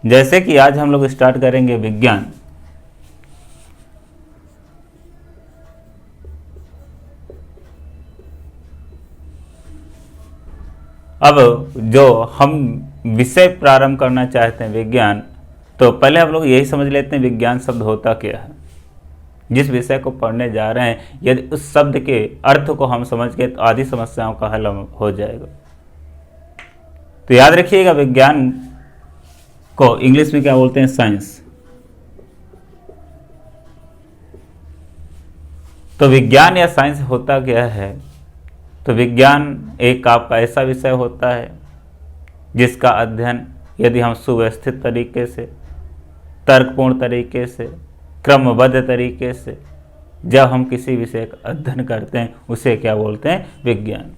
जैसे कि आज हम लोग स्टार्ट करेंगे विज्ञान। अब जो हम विषय प्रारंभ करना चाहते हैं विज्ञान, तो पहले हम लोग यही समझ लेते हैं विज्ञान शब्द होता क्या है। जिस विषय को पढ़ने जा रहे हैं यदि उस शब्द के अर्थ को हम समझ गए तो आधी समस्याओं का हल हो जाएगा। तो याद रखिएगा विज्ञान को इंग्लिश में क्या बोलते हैं, साइंस। तो विज्ञान या साइंस होता क्या है, तो विज्ञान एक आपका ऐसा विषय होता है जिसका अध्ययन यदि हम सुव्यवस्थित तरीके से, तर्कपूर्ण तरीके से, क्रमबद्ध तरीके से जब हम किसी विषय का अध्ययन करते हैं उसे क्या बोलते हैं, विज्ञान।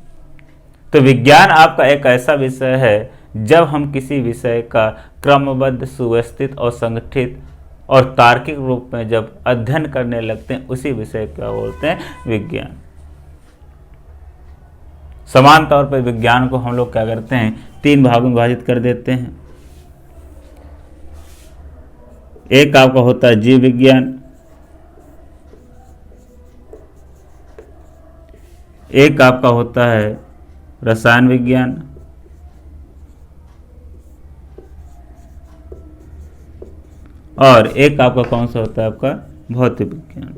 तो विज्ञान आपका एक ऐसा विषय है जब हम किसी विषय का क्रमबद्ध, सुव्यवस्थित और संगठित और तार्किक रूप में जब अध्ययन करने लगते हैं उसी विषय को क्या बोलते हैं, विज्ञान। समान तौर पर विज्ञान को हम लोग क्या करते हैं, 3 भागों में विभाजित कर देते हैं। एक आपका होता है जीव विज्ञान, एक आपका होता है रसायन विज्ञान, और एक आपका कौन सा होता है, आपका भौतिक विज्ञान।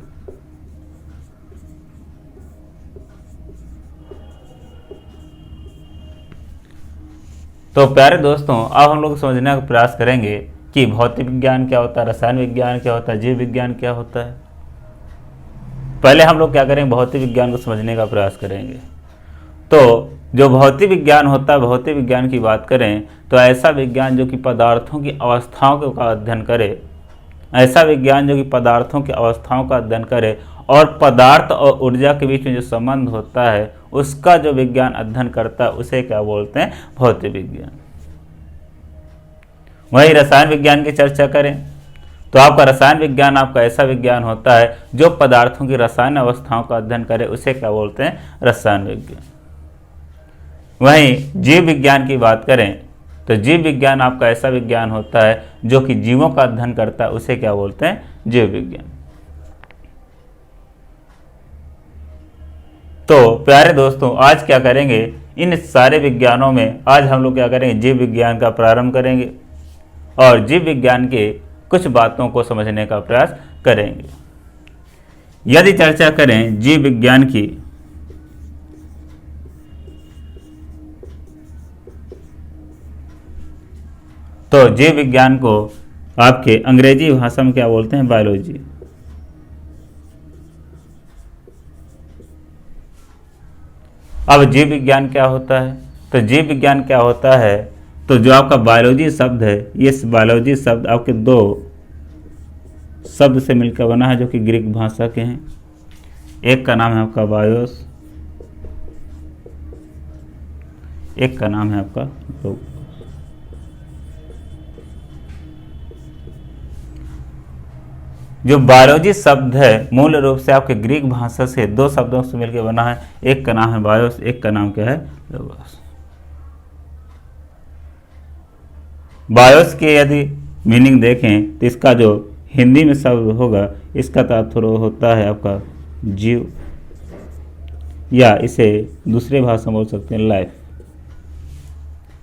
तो प्यारे दोस्तों, अब हम लोग समझने का प्रयास करेंगे कि भौतिक विज्ञान क्या होता है, रसायन विज्ञान क्या होता है, जीव विज्ञान क्या होता है। पहले हम लोग क्या करेंगे, भौतिक विज्ञान को समझने का प्रयास करेंगे। तो जो भौतिक विज्ञान होता है, भौतिक विज्ञान की बात करें तो ऐसा विज्ञान जो कि पदार्थों की अवस्थाओं का अध्ययन करे, ऐसा विज्ञान जो कि पदार्थों की अवस्थाओं का अध्ययन करे और पदार्थ और ऊर्जा के बीच में जो संबंध होता है उसका जो विज्ञान अध्ययन करता है उसे क्या बोलते हैं, भौतिक विज्ञान। वही रसायन विज्ञान की चर्चा करें तो आपका रसायन विज्ञान आपका ऐसा विज्ञान होता है जो पदार्थों की रसायन अवस्थाओं का अध्ययन करे, उसे क्या बोलते हैं, रसायन विज्ञान। वहीं जीव विज्ञान की बात करें तो जीव विज्ञान आपका ऐसा विज्ञान होता है जो कि जीवों का अध्ययन करता है, उसे क्या बोलते हैं, जीव विज्ञान। तो प्यारे दोस्तों, आज क्या करेंगे, इन सारे विज्ञानों में आज हम लोग क्या करेंगे, जीव विज्ञान का प्रारंभ करेंगे और जीव विज्ञान के कुछ बातों को समझने का प्रयास करेंगे। यदि चर्चा करें जीव विज्ञान की तो जीव विज्ञान को आपके अंग्रेजी भाषा में क्या बोलते हैं, बायोलॉजी। अब जीव विज्ञान क्या होता है, तो जीव विज्ञान क्या होता है, तो जो आपका बायोलॉजी शब्द है, ये बायोलॉजी शब्द आपके 2 शब्द से मिलकर बना है जो कि ग्रीक भाषा के हैं। एक का नाम है आपका बायोस, एक का नाम है आपका लोगोस। जो बायोलॉजी शब्द है मूल रूप से आपके ग्रीक भाषा से 2 शब्दों से मिलकर बना है, एक का नाम है बायोस, एक का नाम क्या है, लोगोस। बायोस के यदि मीनिंग देखें तो इसका जो हिंदी में शब्द होगा इसका तात्पर्य होता है आपका जीव, या इसे दूसरे भाषा में बोल सकते हैं लाइफ।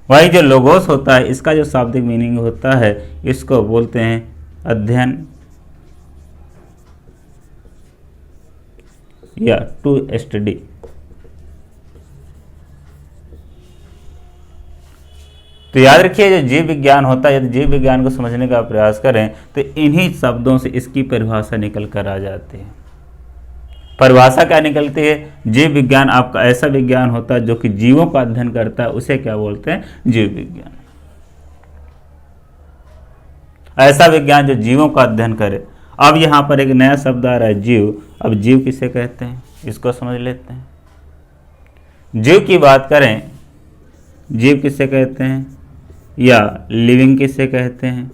वही जो लोगोस होता है इसका जो शाब्दिक मीनिंग होता है इसको बोलते हैं अध्ययन या टू स्टडी। तो याद रखिए जो जीव विज्ञान होता है, यदि जीव विज्ञान को समझने का प्रयास करें तो इन्हीं शब्दों से इसकी परिभाषा निकल कर आ जाती है। परिभाषा क्या निकलती है, जीव विज्ञान आपका ऐसा विज्ञान होता है जो कि जीवों का अध्ययन करता है, उसे क्या बोलते हैं, जीव विज्ञान। ऐसा विज्ञान जो जीवों का अध्ययन करे। अब यहाँ पर एक नया शब्द आ रहा है, जीव। अब जीव किसे कहते हैं इसको समझ लेते हैं। जीव की बात करें, जीव किसे कहते हैं या लिविंग किसे कहते हैं,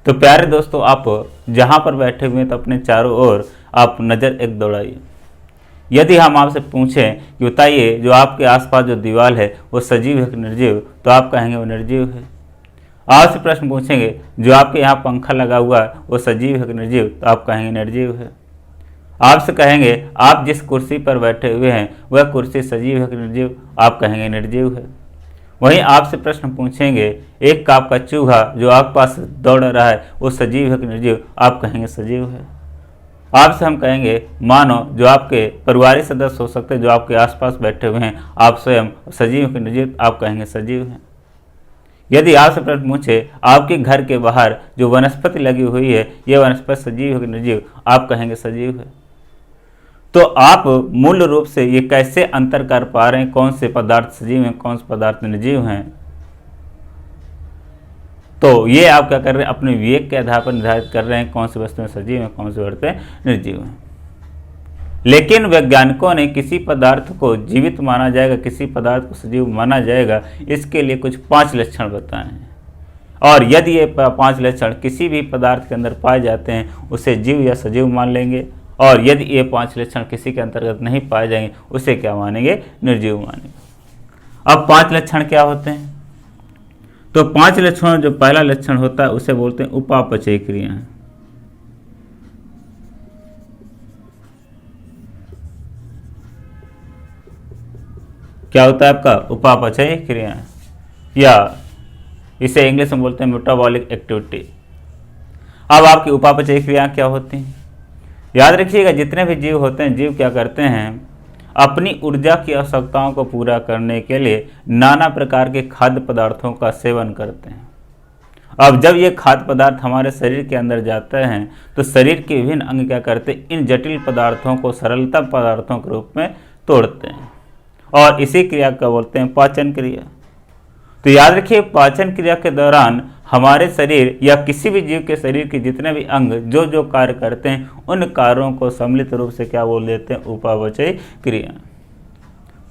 तो प्यारे दोस्तों आप जहां पर बैठे हुए हैं तो अपने चारों ओर आप नज़र एक दौड़ाइए। यदि हम आपसे पूछें कि बताइए जो आपके आसपास जो दीवार है वो सजीव है कि निर्जीव, तो आप कहेंगे वो निर्जीव है। आपसे प्रश्न पूछेंगे जो आपके यहाँ पंखा लगा हुआ है वो सजीव है कि निर्जीव, तो आप कहेंगे निर्जीव है। आपसे कहेंगे आप जिस कुर्सी पर बैठे हुए हैं वह कुर्सी सजीव है कि निर्जीव, आप कहेंगे निर्जीव है। वहीं आपसे प्रश्न पूछेंगे एक आपका चूहा जो आपके पास दौड़ रहा है वो सजीव है कि निर्जीव, आप कहेंगे सजीव है। आपसे हम कहेंगे मानो जो आपके पारिवारिक सदस्य हो सकते हैं जो आपके आसपास बैठे हुए हैं, आप स्वयं सजीव कि निर्जीव, आप कहेंगे सजीव हैं। यदि आपसे प्रश्न पूछे आपके घर के बाहर जो वनस्पति लगी हुई है यह वनस्पति सजीव है कि निर्जीव, आप कहेंगे सजीव है। तो आप मूल रूप से ये कैसे अंतर कर पा रहे हैं कौन से पदार्थ सजीव हैं कौन से पदार्थ निर्जीव हैं, तो ये आप क्या कर रहे हैं अपने विवेक के आधार पर निर्धारित कर रहे हैं कौन सी वस्तुएं सजीव हैं कौन सी वस्तुएं निर्जीव हैं। लेकिन वैज्ञानिकों ने किसी पदार्थ को जीवित माना जाएगा किसी पदार्थ को सजीव माना जाएगा इसके लिए कुछ 5 लक्षण बताए हैं, और यदि ये 5 लक्षण किसी भी पदार्थ के अंदर पाए जाते हैं उसे जीव या सजीव मान लेंगे, और यदि ये 5 लक्षण किसी के अंतर्गत नहीं पाए जाएंगे उसे क्या मानेंगे, निर्जीव मानेंगे। अब 5 लक्षण क्या होते हैं, तो 5 लक्षणों जो पहला लक्षण होता है उसे बोलते हैं उपापचय क्रियाएं। क्या होता है आपका उपापचय क्रियाएं, या इसे इंग्लिश में बोलते हैं मेटाबॉलिक एक्टिविटी। अब आपकी उपापचय क्रियाएं क्या होती हैं, याद रखिएगा जितने भी जीव होते हैं जीव क्या करते हैं अपनी ऊर्जा की आवश्यकताओं को पूरा करने के लिए नाना प्रकार के खाद्य पदार्थों का सेवन करते हैं। अब जब ये खाद्य पदार्थ हमारे शरीर के अंदर जाते हैं तो शरीर के विभिन्न अंग क्या करते हैं इन जटिल पदार्थों को सरलता पदार्थों के रूप में तोड़ते हैं, और इसी क्रिया का बोलते हैं पाचन क्रिया। तो याद रखिए पाचन क्रिया के दौरान हमारे शरीर या किसी भी जीव के शरीर के जितने भी अंग जो जो कार्य करते हैं उन कार्यों को सम्मिलित रूप से क्या बोल देते हैं उपापचय क्रिया।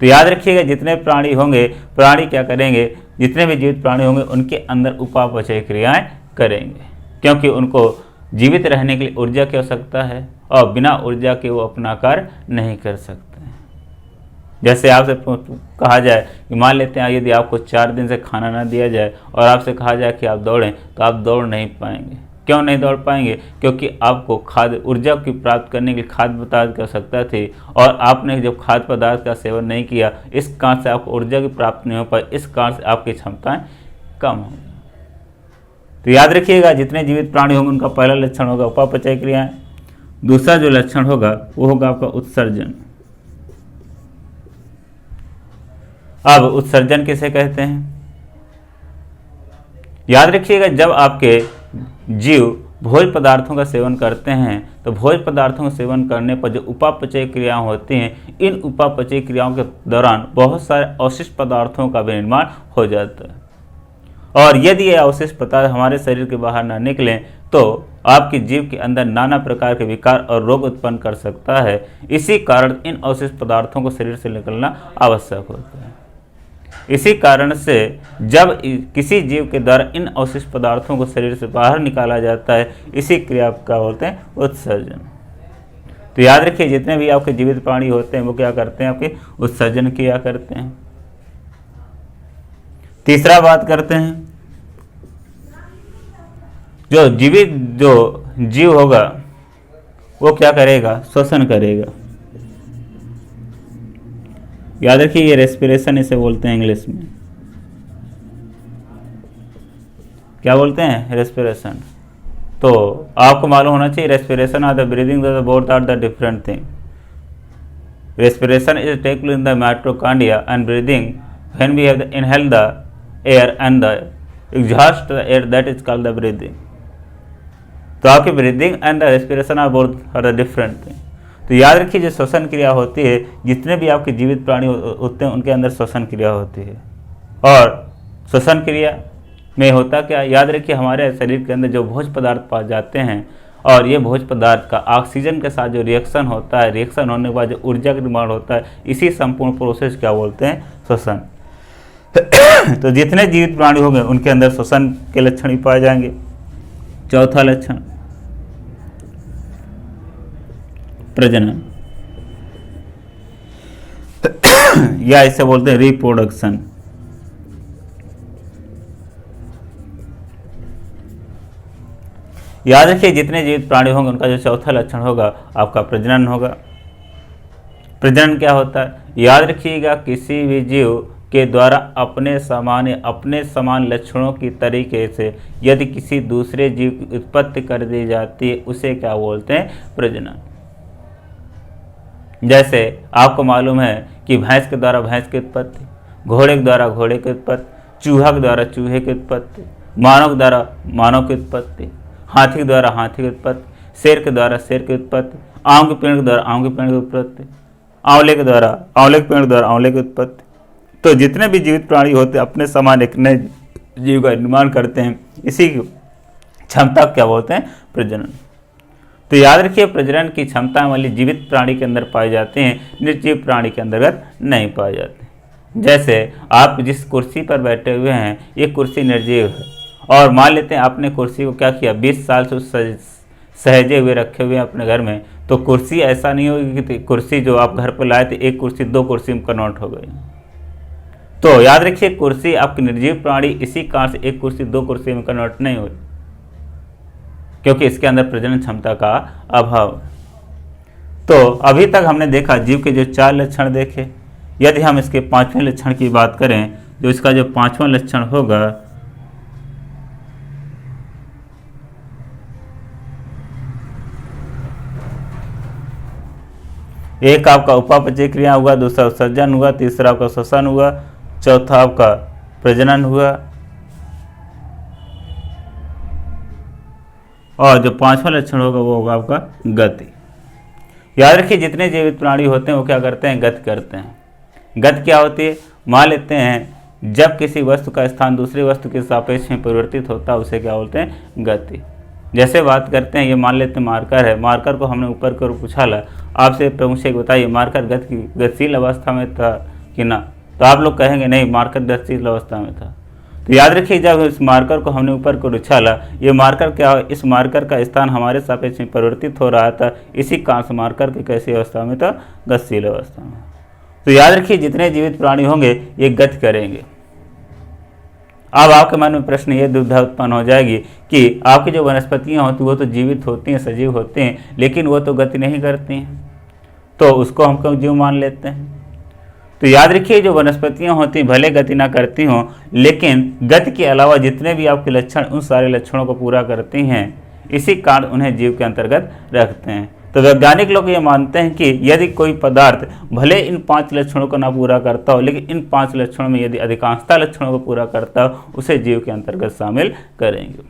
तो याद रखिएगा जितने प्राणी होंगे प्राणी क्या करेंगे जितने भी जीवित प्राणी होंगे उनके अंदर उपापचय क्रियाएं करेंगे, क्योंकि उनको जीवित रहने के लिए ऊर्जा की आवश्यकता है और बिना ऊर्जा के वो अपना कार्य नहीं कर सकते। जैसे आपसे कहा जाए कि मान लेते हैं यदि आपको 4 दिन से खाना ना दिया जाए और आपसे कहा जाए कि आप दौड़ें तो आप दौड़ नहीं पाएंगे। क्यों नहीं दौड़ पाएंगे, क्योंकि आपको खाद्य ऊर्जा की प्राप्त करने के लिए खाद्य पदार्थ की आवश्यकता थी, और आपने जब खाद्य पदार्थ का सेवन नहीं किया इस कारण से आपको ऊर्जा की प्राप्ति नहीं हो पाई, इस कारण से आपकी क्षमताएँ कम होंगी। तो याद रखिएगा जितने जीवित प्राणी होंगे उनका पहला लक्षण होगा उपापचय क्रियाएँ। दूसरा जो लक्षण होगा वो होगा आपका उत्सर्जन। अब उत्सर्जन किसे कहते हैं, याद रखिएगा जब आपके जीव भोज्य पदार्थों का सेवन करते हैं तो भोज्य पदार्थों का सेवन करने पर जो उपापचय क्रियाएं होती हैं इन उपापचय क्रियाओं के दौरान बहुत सारे अवशिष्ट पदार्थों का भी निर्माण हो जाता है, और यदि ये अवशिष्ट पदार्थ हमारे शरीर के बाहर ना निकलें तो आपके जीव के अंदर नाना प्रकार के विकार और रोग उत्पन्न कर सकता है। इसी कारण इन अवशिष्ट पदार्थों को शरीर से निकलना आवश्यक होता है। इसी कारण से जब किसी जीव के द्वारा इन अवशिष्ट पदार्थों को शरीर से बाहर निकाला जाता है इसी क्रिया का बोलते हैं उत्सर्जन। तो याद रखिए जितने भी आपके जीवित प्राणी होते हैं वो क्या करते हैं आपके उत्सर्जन क्रिया करते हैं। तीसरा बात करते हैं जो जीव होगा वो क्या करेगा, श्वसन करेगा। याद रखिए ये रेस्पिरेशन इसे बोलते हैं इंग्लिश में, क्या बोलते हैं रेस्पिरेशन। तो आपको मालूम होना चाहिए रेस्पिरेशन और the breathing both are the different thing. Respiration is take place in the mitochondria and breathing when we have inhale the air and the exhaust the air, that is called the breathing। तो आपकी breathing and the respiration are both are the different thing. तो याद रखिए जो श्वसन क्रिया होती है जितने भी आपके जीवित प्राणी होते हैं उनके अंदर श्वसन क्रिया होती है, और श्वसन क्रिया में होता क्या, याद रखिए हमारे शरीर के अंदर जो भोज्य पदार्थ पाए जाते हैं और ये भोज्य पदार्थ का ऑक्सीजन के साथ जो रिएक्शन होता है, रिएक्शन होने के बाद जो ऊर्जा का निर्माण होता है, इसी संपूर्ण प्रोसेस क्या बोलते हैं, श्वसन। तो जितने जीवित प्राणी होंगे उनके अंदर श्वसन के लक्षण भी पाए जाएंगे। चौथा लक्षण प्रजनन। या इसे बोलते हैं रिप्रोडक्शन। याद रखिए जितने जीवित प्राणी होंगे उनका जो चौथा लक्षण होगा आपका प्रजनन होगा। प्रजनन क्या होता है? याद रखिएगा किसी भी जीव के द्वारा अपने समान लक्षणों की तरीके से यदि किसी दूसरे जीव की उत्पत्ति कर दी जाती है उसे क्या बोलते हैं? प्रजनन। जैसे आपको मालूम है कि भैंस के द्वारा भैंस की उत्पत्ति, घोड़े के द्वारा घोड़े की उत्पत्ति, चूहा के द्वारा चूहे की उत्पत्ति, मानव के द्वारा मानव की उत्पत्ति, हाथी के द्वारा हाथी की उत्पत्ति, शेर के द्वारा शेर की उत्पत्ति, आम के पेड़ के द्वारा आम के पेड़ की उत्पत्ति, आंवले के द्वारा आंवले के पेड़ के द्वारा आंवले की उत्पत्ति। तो जितने भी जीवित प्राणी होते हैं अपने समान एक नए जीव का निर्माण करते हैं, इसी की क्षमता क्या बोलते हैं? प्रजनन। तो याद रखिए प्रजनन की क्षमता वाली जीवित प्राणी के अंदर पाए जाते हैं, निर्जीव प्राणी के अंतर्गत नहीं पाए जाते। जैसे आप जिस कुर्सी पर बैठे हुए हैं ये कुर्सी निर्जीव है, और मान लेते हैं आपने कुर्सी को क्या किया 20 साल से सहेजे हुए रखे हुए हैं अपने घर में, तो कुर्सी ऐसा नहीं होगी कि कुर्सी जो आप घर पर लाए थे एक कुर्सी 2 कुर्सी में कन्वर्ट हो गई। तो याद रखिए कुर्सी आपकी निर्जीव प्राणी इसी कारण से एक कुर्सी 2 कुर्सी में कन्वर्ट नहीं हुई, क्योंकि इसके अंदर प्रजनन क्षमता का अभाव। तो अभी तक हमने देखा जीव के जो 4 लक्षण देखे। यदि हम इसके 5वें लक्षण की बात करें, जो इसका जो 5वां लक्षण होगा एक आपका उपापचय क्रिया हुआ, दूसरा उत्सर्जन हुआ, तीसरा आपका श्वसन हुआ, चौथा आपका प्रजनन हुआ, और जो 5वां लक्षण होगा वो होगा आपका गति। याद रखिए जितने जीवित प्राणी होते हैं वो क्या करते हैं? गति करते हैं। गति क्या होती है? मान लेते हैं जब किसी वस्तु का स्थान दूसरी वस्तु के सापेक्ष में परिवर्तित होता है उसे क्या बोलते हैं? गति। जैसे बात करते हैं ये मान लेते हैं मार्कर है, मार्कर को हमने ऊपर की ओर उछाला, आपसे प्रमुख से बताइए मार्कर गतिशील अवस्था में था कि ना? तो आप लोग कहेंगे नहीं मार्कर गतिशील अवस्था में था। तो याद रखिए जब इस मार्कर को हमने ऊपर को उछाला, ये मार्कर क्या, इस मार्कर का स्थान हमारे सापेक्ष में परिवर्तित हो रहा था, इसी कारण से मार्कर की कैसी अवस्था में था? गतिशील अवस्था में। तो याद रखिए जितने जीवित प्राणी होंगे ये गति करेंगे। अब आपके मन में प्रश्न ये दुविधा उत्पन्न हो जाएगी कि आपकी जो वनस्पतियाँ होती वो तो जीवित होती हैं, सजीव होते हैं, लेकिन वो तो गति नहीं करती हैं, तो उसको हम क्यों जीव मान लेते हैं? तो याद रखिए जो वनस्पतियाँ होती हैं भले गति ना करती हों, लेकिन गति के अलावा जितने भी आपके लक्षण उन सारे लक्षणों को पूरा करती हैं, इसी कारण उन्हें जीव के अंतर्गत रखते हैं। तो वैज्ञानिक लोग ये मानते हैं कि यदि कोई पदार्थ भले इन 5 लक्षणों को ना पूरा करता हो, लेकिन इन 5 लक्षणों में यदि अधिकांशता लक्षणों को पूरा करता हो उसे जीव के अंतर्गत शामिल करेंगे।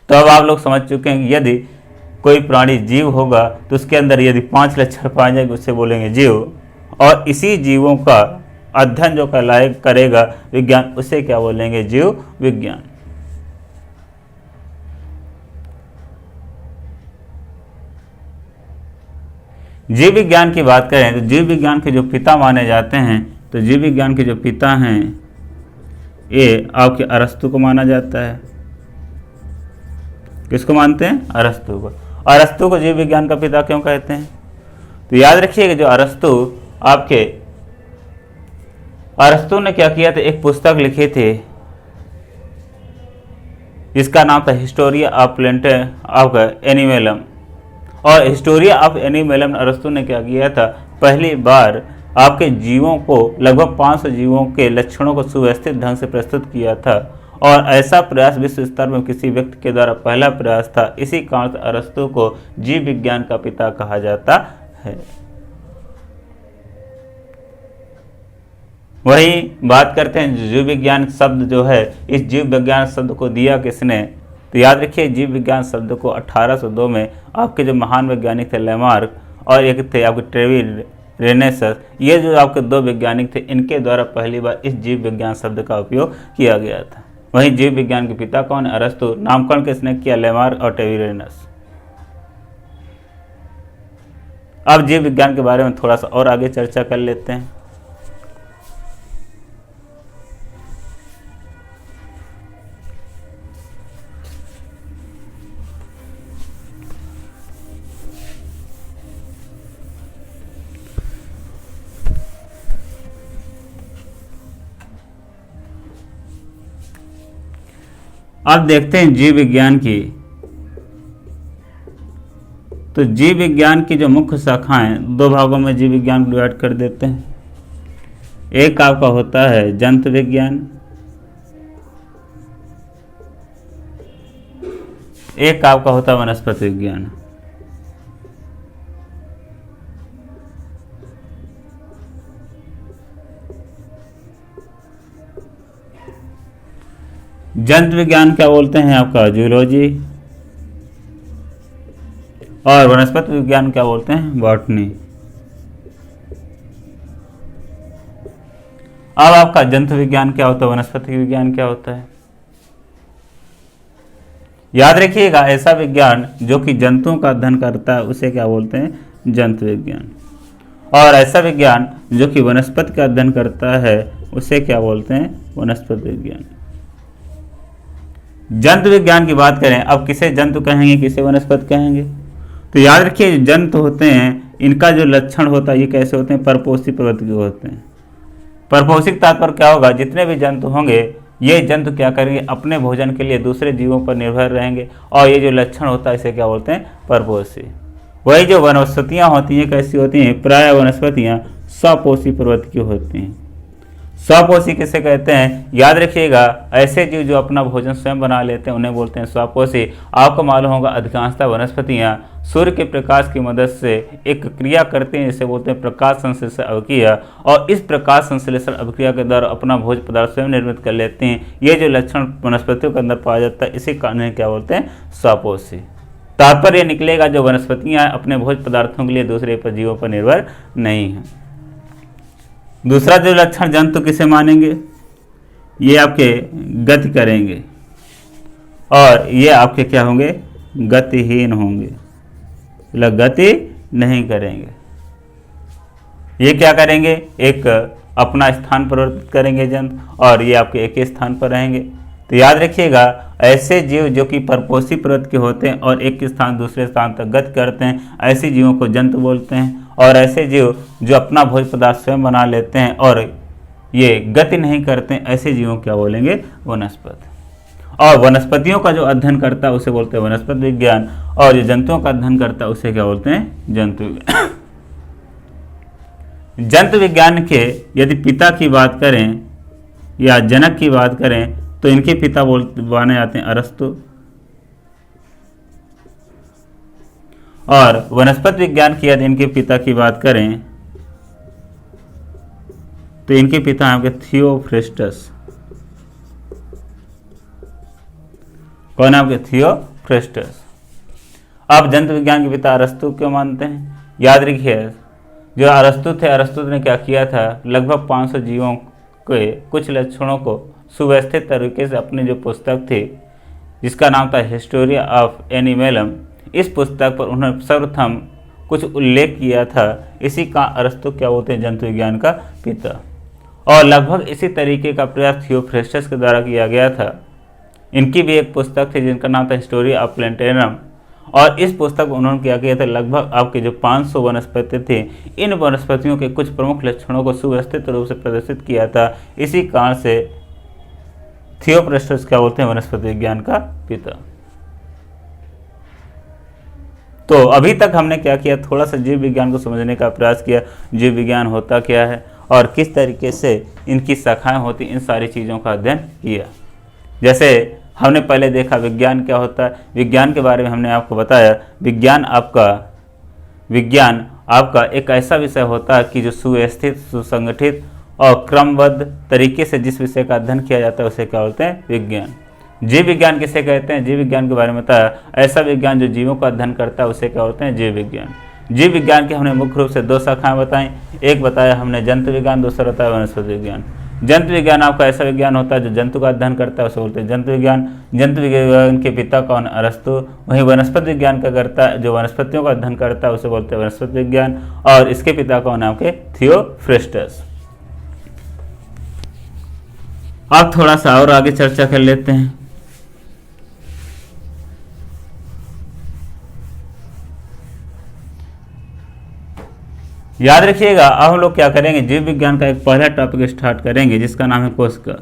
तो अब आप लोग समझ चुके हैं कि यदि कोई प्राणी जीव होगा तो उसके अंदर यदि 5 लक्षण पाए जाएंगे उसे बोलेंगे जीव, और इसी जीवों का अध्ययन जो करेगा विज्ञान उसे क्या बोलेंगे? जीव विज्ञान। जीव विज्ञान की बात करें तो जीव विज्ञान के जो पिता माने जाते हैं, तो जीव विज्ञान के जो पिता हैं ये आपके अरस्तु को माना जाता है। किसको मानते हैं? अरस्तु को। अरस्तु को जीव विज्ञान का पिता क्यों कहते हैं? तो याद रखिएगा जो अरस्तु ने क्या किया था, एक पुस्तक लिखी थी जिसका नाम था हिस्टोरिया ऑफ प्लांट ऑफ एनिमलम। और हिस्टोरिया ऑफ एनिमलम अरस्तु ने क्या किया था, पहली बार आपके जीवों को लगभग 500 जीवों के लक्षणों को सुव्यवस्थित ढंग से प्रस्तुत किया था, और ऐसा प्रयास विश्व स्तर में किसी व्यक्ति के द्वारा पहला प्रयास था। इसी कारण से अरस्तु को जीव विज्ञान का पिता कहा जाता है। वही बात करते हैं जीव विज्ञान शब्द जो है, इस जीव विज्ञान शब्द को दिया किसने? तो याद रखिए जीव विज्ञान शब्द को 1802 में आपके जो महान वैज्ञानिक थे लेमार्क और एक थे आपके ट्रेविस, ये जो आपके 2 वैज्ञानिक थे, इनके द्वारा पहली बार इस जीव विज्ञान शब्द का उपयोग किया गया था। वहीं जीव विज्ञान के पिता कौन है? अरस्तु। नामकरण किसने किया? लेमार्क और ट्रेविस। अब जीव विज्ञान के बारे में थोड़ा सा और आगे चर्चा कर लेते हैं। अब देखते हैं जीव विज्ञान की। तो जीव विज्ञान की जो मुख्य शाखाएं, दो भागों में जीव विज्ञान को डिवाइड कर देते हैं। एक आपका होता है जंतु विज्ञान, एक आपका होता है वनस्पति विज्ञान। जंतु विज्ञान क्या बोलते हैं आपका जूलॉजी, और वनस्पति विज्ञान क्या बोलते हैं बॉटनी। अब आपका जंतु विज्ञान क्या होता है, वनस्पति विज्ञान क्या होता है। याद रखिएगा, ऐसा विज्ञान जो कि जंतुओं का अध्ययन करता है उसे क्या बोलते हैं जंतु विज्ञान, और ऐसा विज्ञान जो कि वनस्पति का अध्ययन करता है उसे क्या बोलते हैं वनस्पति विज्ञान। जंतु विज्ञान की बात करें, अब किसे जंतु कहेंगे किसे वनस्पति कहेंगे। तो याद रखिए, जंतु होते हैं, इनका जो लक्षण होता है ये कैसे होते हैं, परपोषी प्रवृत्ति के होते हैं। परपोषिक तात्पर्य क्या होगा, जितने भी जंतु होंगे ये जंतु क्या करेंगे, अपने भोजन के लिए दूसरे जीवों पर निर्भर रहेंगे, और ये जो लक्षण होता है इसे क्या बोलते हैं परपोषी। वही जो वनस्पतियाँ होती हैं कैसी होती हैं, प्राय वनस्पतियाँ स्वपोषी प्रवृत्ति की होती हैं। स्वपोषी किसे कहते हैं, याद रखिएगा, ऐसे जीव जो अपना भोजन स्वयं बना लेते हैं उन्हें बोलते हैं स्वपोषी। आपको मालूम होगा अधिकांशतः वनस्पतियाँ सूर्य के प्रकाश की मदद से एक क्रिया करते हैं जिसे बोलते हैं प्रकाश संश्लेषण अभिक्रिया, और इस प्रकाश संश्लेषण अभिक्रिया के द्वारा अपना भोज्य पदार्थ स्वयं निर्मित कर लेते हैं। ये जो लक्षण वनस्पतियों के अंदर पाया जाता है इसी कारण क्या बोलते हैं स्वपोषी। तात्पर्य निकलेगा जो वनस्पतियाँ अपने भोज्य पदार्थों के लिए दूसरे पर जीवों पर निर्भर नहीं है। दूसरा जो लक्षण जंतु किसे मानेंगे, ये आपके गति करेंगे, और ये आपके क्या होंगे गतिहीन होंगे, गति नहीं करेंगे। ये क्या करेंगे, एक अपना स्थान परिवर्तित करेंगे जंतु, और ये आपके एक ही स्थान पर रहेंगे। तो याद रखिएगा, ऐसे जीव जो कि परपोषी प्रवृत्ति के होते हैं और एक स्थान दूसरे स्थान तक गति करते हैं, ऐसे जीवों को जंतु बोलते हैं। और ऐसे जीव जो अपना भोज्य पदार्थ स्वयं बना लेते हैं और ये गति नहीं करते हैं, ऐसे जीवों क्या बोलेंगे वनस्पति। और वनस्पतियों का जो अध्ययन करता है उसे बोलते हैं वनस्पति विज्ञान, और जो जंतुओं का अध्ययन करता है उसे क्या बोलते हैं जंतु विज्ञान। जंतु विज्ञान के यदि पिता की बात करें या जनक की बात करें तो इनके पिता माने जाते हैं अरस्तु, और वनस्पति विज्ञान की यदि इनके पिता की बात करें तो इनके पिता हैं आपके थियोफ्रेस्टस। कौन है आपके थियोफ्रेस्टस। अब जंतु विज्ञान के पिता अरस्तु क्यों मानते हैं, याद रखिए, जो अरस्तु थे, अरस्तु ने क्या किया था, लगभग 500 जीवों के कुछ लक्षणों को सुव्यवस्थित तरीके से अपनी जो पुस्तक थी जिसका नाम था हिस्टोरिया ऑफ एनिमलम, इस पुस्तक पर उन्होंने सर्वप्रथम कुछ उल्लेख किया था। इसी का अरस्तु क्या बोलते हैं जंतु विज्ञान का पिता, और लगभग इसी तरीके का प्रयास थियोफ्रेस्टस के द्वारा किया गया था। इनकी भी एक पुस्तक थी जिनका नाम था हिस्टोरिया ऑफ प्लेंटेनम, और इस पुस्तक में उन्होंने क्या किया था, लगभग आपके जो 500 वनस्पति थे, इन वनस्पतियों के कुछ प्रमुख लक्षणों को सुव्यवस्थित रूप से प्रदर्शित किया था। इसी कारण से थियोफ्रेस्टस क्या बोलते हैं वनस्पति विज्ञान का पिता। तो अभी तक हमने क्या किया, थोड़ा सा जीव विज्ञान को समझने का प्रयास किया, जीव विज्ञान होता क्या है और किस तरीके से इनकी शाखाएं होती, इन सारी चीज़ों का अध्ययन किया। जैसे हमने पहले देखा विज्ञान क्या होता है, विज्ञान के बारे में हमने आपको बताया, विज्ञान आपका एक ऐसा विषय होता है कि जो सुव्यवस्थित, सुसंगठित और क्रमबद्ध तरीके से जिस विषय का अध्ययन किया जाता है उसे क्या बोलते हैं विज्ञान। जीव विज्ञान किसे कहते हैं, जीव विज्ञान के बारे में बताया, ऐसा विज्ञान जो जीवों का अध्ययन करता है उसे क्या बोलते हैं जीव विज्ञान। जीव विज्ञान की हमने मुख्य रूप से 2 शाखाएं बताई, एक बताया हमने जंतु विज्ञान, दूसरा बताया वनस्पति विज्ञान। जंतु विज्ञान आपका ऐसा विज्ञान होता है जो जंतु का अध्ययन करता है उसे बोलते हैं जंतु विज्ञान। जंतु विज्ञान के पिता कौन, अरस्तु। वहीं वनस्पति विज्ञान का करता है, जो वनस्पतियों का अध्ययन करता है उसे बोलते हैं वनस्पति विज्ञान, और इसके पिता कौन है आपके थियोफ्रेस्टस। अब थोड़ा सा और आगे चर्चा कर लेते हैं। याद रखिएगा, अब हम लोग क्या करेंगे, जीव विज्ञान का एक पहला टॉपिक स्टार्ट करेंगे जिसका नाम है कोशिका।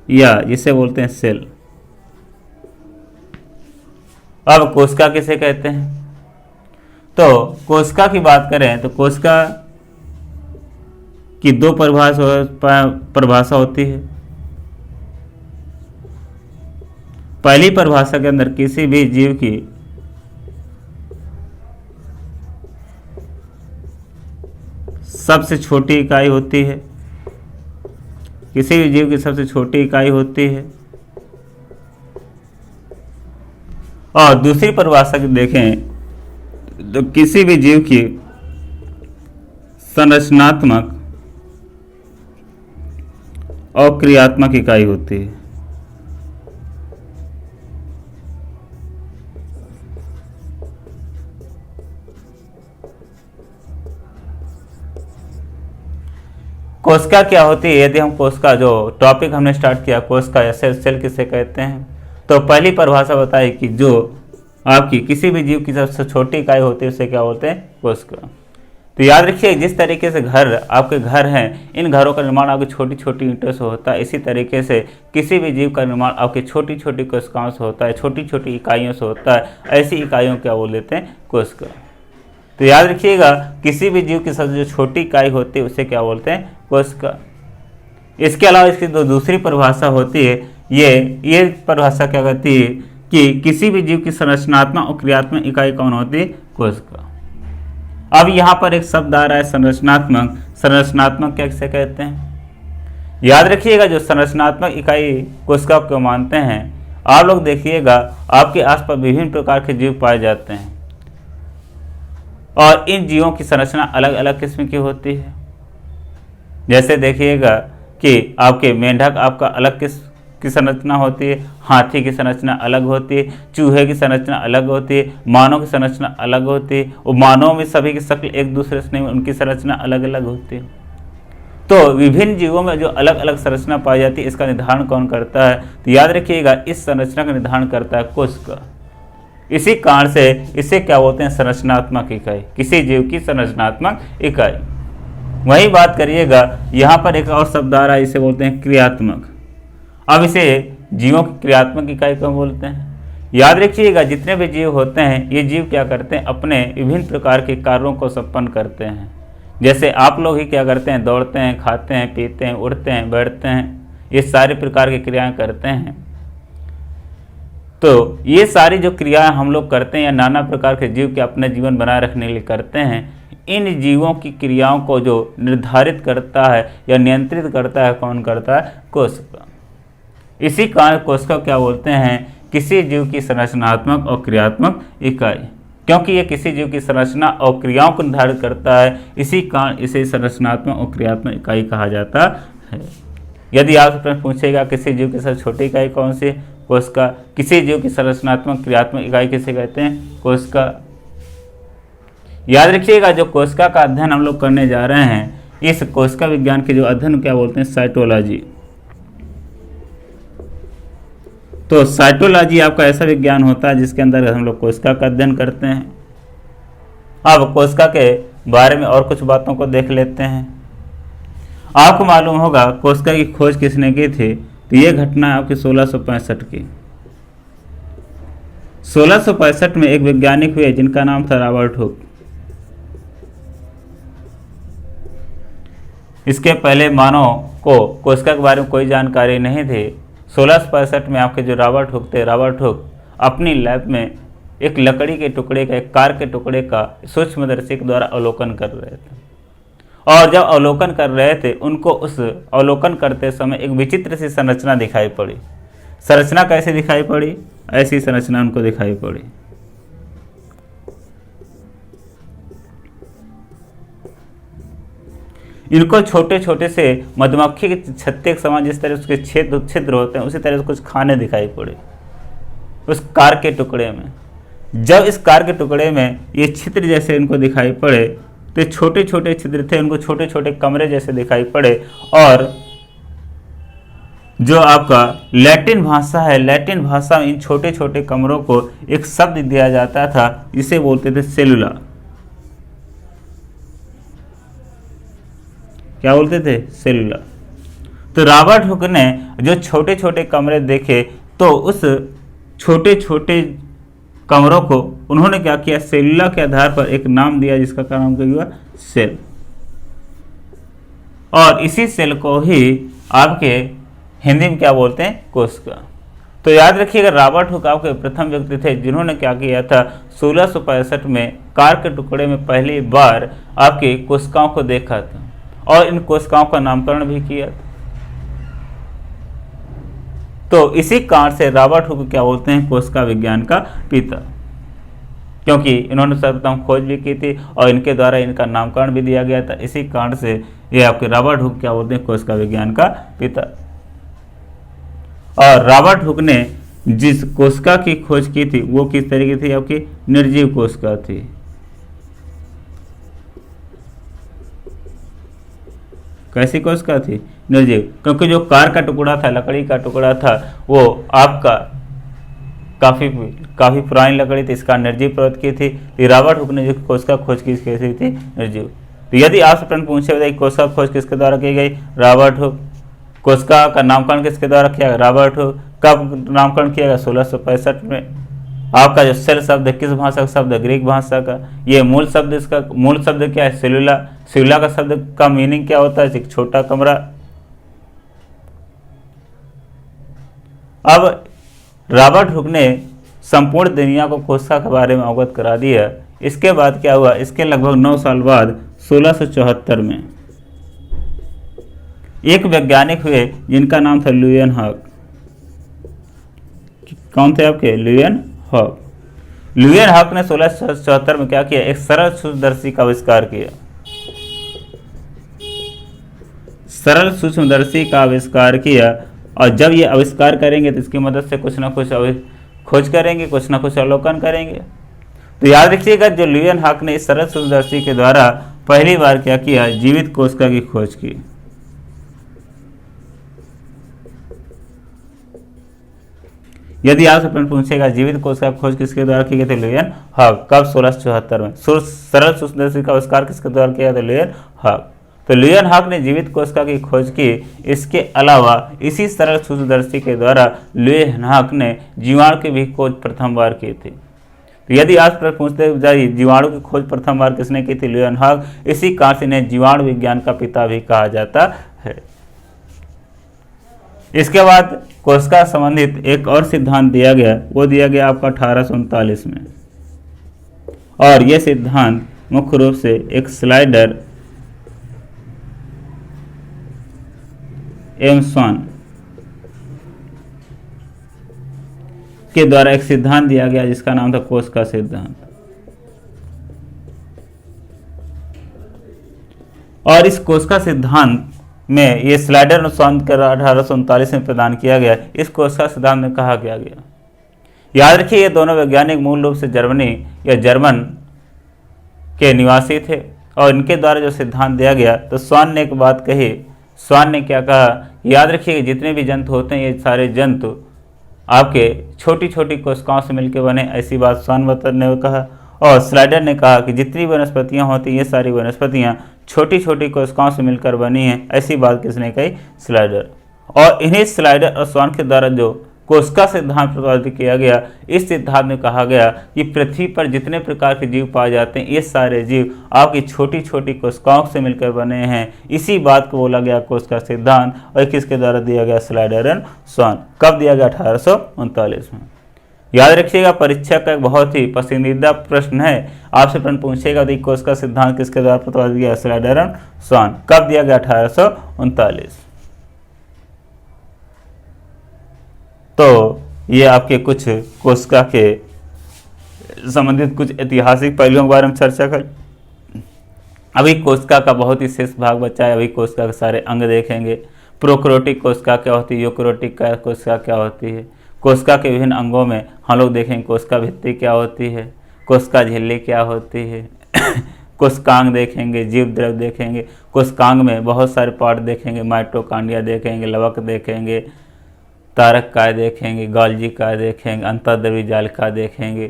या जिसे बोलते हैं सेल। अब कोशिका किसे कहते हैं? तो कोशिका की बात करें तो कोशिका की दो परिभाषा होती है। पहली परिभाषा के अंदर किसी भी जीव की सबसे छोटी इकाई होती है, किसी भी जीव की सबसे छोटी इकाई होती है। और दूसरी परिभाषा की देखें तो किसी भी जीव की संरचनात्मक और क्रियात्मक इकाई होती है। कोशिका क्या होती है? यदि हम कोशिका जो टॉपिक हमने स्टार्ट किया कोशिका या सेल किसे कहते हैं, तो पहली परिभाषा बताई कि जो आपकी किसी भी जीव की सबसे छोटी इकाई होती है उसे क्या बोलते हैं? कोशिका। तो याद रखिए जिस तरीके से घर आपके घर हैं, इन घरों का निर्माण आपकी छोटी छोटी ईंटों से होता है, इसी तरीके से किसी भी जीव का निर्माण आपकी छोटी छोटी कोशिकाओं से होता है, छोटी छोटी इकाइयों से होता है। ऐसी इकाइयों क्या बोल देते हैं? कोशिका। तो याद रखिएगा किसी भी जीव की सबसे जो छोटी इकाई होती है उसे क्या बोलते हैं? कोशिका। इसके अलावा इसकी दूसरी परिभाषा होती है, ये परिभाषा क्या कहती है कि किसी भी जीव की संरचनात्मक और क्रियात्मक इकाई कौन होती है? कोशिका। अब यहाँ पर एक शब्द आ रहा है संरचनात्मक। संरचनात्मक क्या किसे कहते हैं? याद रखिएगा जो संरचनात्मक इकाई कोशिका को मानते हैं, आप लोग देखिएगा आपके आसपास विभिन्न प्रकार के जीव पाए जाते हैं और इन जीवों की संरचना अलग अलग किस्म की होती है। जैसे देखिएगा कि आपके मेंढक आपका अलग किस्म की संरचना होती है, हाथी की संरचना अलग होती है, चूहे की संरचना अलग होती है, मानव की संरचना अलग होती है। और मानव में सभी की शक्ल एक दूसरे से नहीं, उनकी संरचना अलग अलग होती है। तो विभिन्न जीवों में जो अलग अलग संरचना पाई जाती है इसका निर्धारण कौन करता है? तो याद रखिएगा इस संरचना का निर्धारण करता है कोशिका। इसी कारण से इसे क्या बोलते हैं? संरचनात्मक इकाई, किसी जीव की संरचनात्मक इकाई। वही बात करिएगा यहाँ पर एक और शब्द आ रहा है, इसे बोलते हैं क्रियात्मक। अब इसे जीवों की क्रियात्मक इकाई क्यों बोलते हैं? याद रखिएगा जितने भी जीव होते हैं ये जीव क्या करते हैं? अपने विभिन्न प्रकार के कार्यों को संपन्न करते हैं। जैसे आप लोग ही क्या करते हैं? दौड़ते हैं, खाते हैं, पीते हैं, उड़ते हैं, बैठते हैं, ये सारे प्रकार की क्रियाएं करते हैं। तो ये सारी जो क्रियाएं हम लोग करते हैं या नाना प्रकार के जीव के अपने जीवन बनाए रखने के लिए करते हैं, इन जीवों की क्रियाओं को जो निर्धारित करता है या नियंत्रित करता है कौन करता है? कोशिका। इसी कारण कोशिका क्या बोलते हैं? किसी जीव की संरचनात्मक और क्रियात्मक इकाई। क्योंकि ये किसी जीव की संरचना और क्रियाओं को निर्धारित करता है, इसी कारण इसे संरचनात्मक और क्रियात्मक इकाई कहा जाता है। यदि आपसे प्रश्न पूछेगा किसी जीव की सबसे छोटी इकाई कौन सी? कोशिका। किसी जीव की संरचनात्मक क्रियात्मक इकाई किसे कहते हैं? कोशिका। याद रखिएगा जो कोशिका का अध्ययन हम लोग करने जा रहे हैं, इस कोशिका विज्ञान के जो अध्ययन क्या बोलते हैं? साइटोलॉजी। तो साइटोलॉजी आपका ऐसा विज्ञान होता है जिसके अंदर हम लोग कोशिका का अध्ययन करते हैं। अब कोशिका के बारे में और कुछ बातों को देख लेते हैं। आपको मालूम होगा कोशिका की खोज किसने की थी? तो ये घटना है आपकी 1665 की। 1665 में एक वैज्ञानिक हुए जिनका नाम था रॉबर्ट हुक। इसके पहले मानव को कोशिका के बारे में कोई जानकारी नहीं थी। 1665 में आपके जो रॉबर्ट हुक थे, रॉबर्ट हुक अपनी लैब में एक लकड़ी के टुकड़े का, एक कार के टुकड़े का सूक्ष्मदर्शी के द्वारा अवलोकन कर रहे थे। और जब अवलोकन कर रहे थे उनको उस अवलोकन करते समय एक विचित्र सी संरचना दिखाई पड़ी। संरचना कैसे दिखाई पड़ी? ऐसी संरचना उनको दिखाई पड़ी। इनको छोटे छोटे से मधुमक्खी के छत्ते के समान जिस तरह उसके छिद्र होते हैं उसी तरह से कुछ खाने दिखाई पड़े उस कार के टुकड़े में। जब इस कार के टुकड़े में ये छिद्र जैसे इनको दिखाई पड़े तो छोटे छोटे छिद्र थे, उनको छोटे छोटे कमरे जैसे दिखाई पड़े। और जो आपका लैटिन भाषा है, लैटिन भाषा में इन छोटे छोटे कमरों को एक शब्द दिया जाता था, इसे बोलते थे सेलुला। क्या बोलते थे? सेलुला। तो रॉबर्ट हुक ने जो छोटे छोटे कमरे देखे तो उस छोटे छोटे कमरों को उन्होंने क्या किया, सेलुला के आधार पर एक नाम दिया जिसका नाम क्या हुआ, सेल। और इसी सेल को ही आपके हिंदी में क्या बोलते हैं, कोशिका। तो याद रखिएगा रॉबर्ट हुक आपके प्रथम व्यक्ति थे जिन्होंने क्या किया था, 1665 में कार के टुकड़े में पहली बार आपकी कोशिकाओं को देखा था और इन कोशिकाओं का नामकरण भी किया था। तो इसी कारण से रॉबर्ट हुक क्या बोलते हैं, कोशिका विज्ञान का पिता, क्योंकि इन्होंने सर्वप्रथम खोज भी की थी और इनके द्वारा इनका नामकरण भी दिया गया था। इसी कारण से ये आपके रॉबर्ट हुक क्या बोलते हैं, कोशिका विज्ञान का पिता। और रॉबर्ट हुक ने जिस कोशिका की खोज की थी वो किस तरीके थी, आपकी निर्जीव कोशिका थी। कैसी कोशिका थी, निर्जीव, क्योंकि जो कार का टुकड़ा था, लकड़ी का टुकड़ा था, वो आपका काफी पुरानी लकड़ी थी, इसका निर्जीव प्रवृत्ति की थी। रॉबर्ट हुक ने जो कोशिका खोज की कैसी थी, निर्जीव। तो यदि आपसे प्रश्न पूछे बताइए कोशिका खोज किसके द्वारा की गई, रॉबर्ट हुक। कोशिका का नामकरण किसके द्वारा किया गया, रॉबर्ट हुक। कब नामकरण किया गया, 1665 में। आपका जो सेल शब्द है किस भाषा का शब्द है, ग्रीक भाषा का। ये मूल शब्द, इसका मूल शब्द क्या है, सेलुला। सेलुला का शब्द का मीनिंग क्या होता है, एक छोटा कमरा। अब रॉबर्ट हुक ने संपूर्ण दुनिया को कोशिका के बारे में अवगत करा दिया। इसके बाद क्या हुआ, इसके लगभग 9 साल बाद 1674 में एक वैज्ञानिक हुए जिनका नाम था ल्यूएनहॉक। कौन थे आपके, ल्यूएनहॉक। ल्यूएनहॉक ने 1674 में क्या किया, एक सरल सूक्ष्मदर्शी का आविष्कार किया। सरल सूक्ष्मदर्शी का आविष्कार किया और जब ये आविष्कार करेंगे तो इसकी मदद से कुछ ना कुछ खोज करेंगे, कुछ ना कुछ अवलोकन करेंगे। तो याद रखिएगा जो ल्यूएनहॉक ने इस सरल सूक्ष्मदर्शी के द्वारा पहली बार क्या किया, जीवित कोशिका की खोज की। यदि आपसे प्रश्न पूछेगा जीवित कोशिका खोज किसके द्वारा की गई थी, ल्यूएनहॉक। कब, 1674 में। सरल सूक्ष्मदर्शी का आविष्कार किसके द्वारा किया था, ल्यूएनहॉक। तो ल्यूएनहॉक ने जीवित कोशिका की खोज की। इसके अलावा इसी सरल सूक्ष्मदर्शी के द्वारा ल्यूएनहॉक ने जीवाणु की भी खोज प्रथम बार की थी। तो यदि आप प्रश्न पूछते जाइए जीवाणु की खोज प्रथम बार किसने की थी, ल्यूएनहॉक। इसी कारण से इन्हें जीवाणु विज्ञान का पिता भी कहा जाता है। इसके बाद कोशिका संबंधित एक और सिद्धांत दिया गया, वो दिया गया आपका 1839 में। और यह सिद्धांत मुख्य रूप से एक स्लाइडर एवं स्वान के द्वारा एक सिद्धांत दिया गया जिसका नाम था कोशिका सिद्धांत। और इस कोशिका सिद्धांत में ये स्लाइडर और स्वान के 1839 में प्रदान किया गया। इस कोशिका सिद्धांत में कहा गया। याद रखिए ये दोनों वैज्ञानिक मूल रूप से जर्मनी या जर्मन के निवासी थे और इनके द्वारा जो सिद्धांत दिया गया, तो स्वान ने एक बात कही। स्वान ने क्या कहा, याद रखिए जितने भी जंतु होते हैं ये सारे जंतु आपके छोटी छोटी कोशिकाओं से मिलकर बने, ऐसी बात स्वान ने कहा। और स्लाइडर ने कहा कि जितनी वनस्पतियां होती हैं ये सारी वनस्पतियां छोटी छोटी कोशिकाओं से मिलकर बनी हैं, ऐसी बात किसने कही, स्लाइडर। और इन्हीं स्लाइडर और स्वान के द्वारा जो कोशिका सिद्धांत प्रतिपादित किया गया, इस सिद्धांत में कहा गया कि पृथ्वी पर जितने प्रकार के जीव पाए जाते हैं ये सारे जीव आपकी छोटी छोटी कोशिकाओं से मिलकर बने हैं। इसी बात को बोला गया कोशिका सिद्धांत। और किसके द्वारा दिया गया, स्लाइडर एंड स्वान। कब दिया गया, 1839 में। याद रखिएगा परीक्षा का एक बहुत ही पसंदीदा प्रश्न है। आपसे प्रश्न पूछेगा कि कोशिका सिद्धांत किसके द्वारा प्रतिपादित किया, स्लाइडर एंड स्वान। कब दिया गया, 1839। तो ये आपके कुछ कोशिका के संबंधित कुछ ऐतिहासिक पहलुओं के बारे में चर्चा कर। अभी कोशिका का बहुत ही शेष भाग बचा है। अभी कोशिका के सारे अंग देखेंगे। प्रोकैरियोटिक कोशिका क्या होती है, यूकैरियोटिक कोशिका क्या होती है, कोशिका के विभिन्न अंगों में हम लोग देखेंगे कोशिका भित्ति क्या होती है, कोशिका झिल्ली क्या होती है, कोशिकांग देखेंगे, जीव द्रव देखेंगे। कोशिकांग में बहुत सारे पार्ट देखेंगे, माइटोकॉन्ड्रिया देखेंगे, लवक देखेंगे, तारक काय देखेंगे, गोल्जी काय देखेंगे, अंतर्द्रव्य जालिका देखेंगे,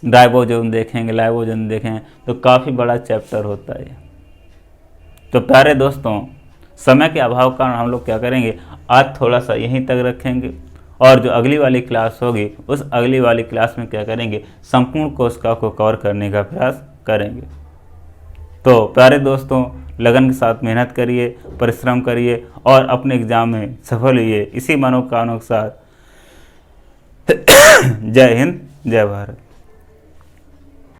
राइबोसोम देखेंगे, लाइबोसोम देखेंगे। तो काफ़ी बड़ा चैप्टर होता है। तो प्यारे दोस्तों, समय के अभाव के कारण हम लोग क्या करेंगे, आज थोड़ा सा यहीं तक रखेंगे और जो अगली वाली क्लास होगी उस अगली वाली क्लास में क्या करेंगे, संपूर्ण कोशिका को कवर करने का प्रयास करेंगे। तो प्यारे दोस्तों, लगन के साथ मेहनत करिए, परिश्रम करिए और अपने एग्जाम में सफल होइए। इसी मनोकामना के साथ जय हिंद, जय भारत।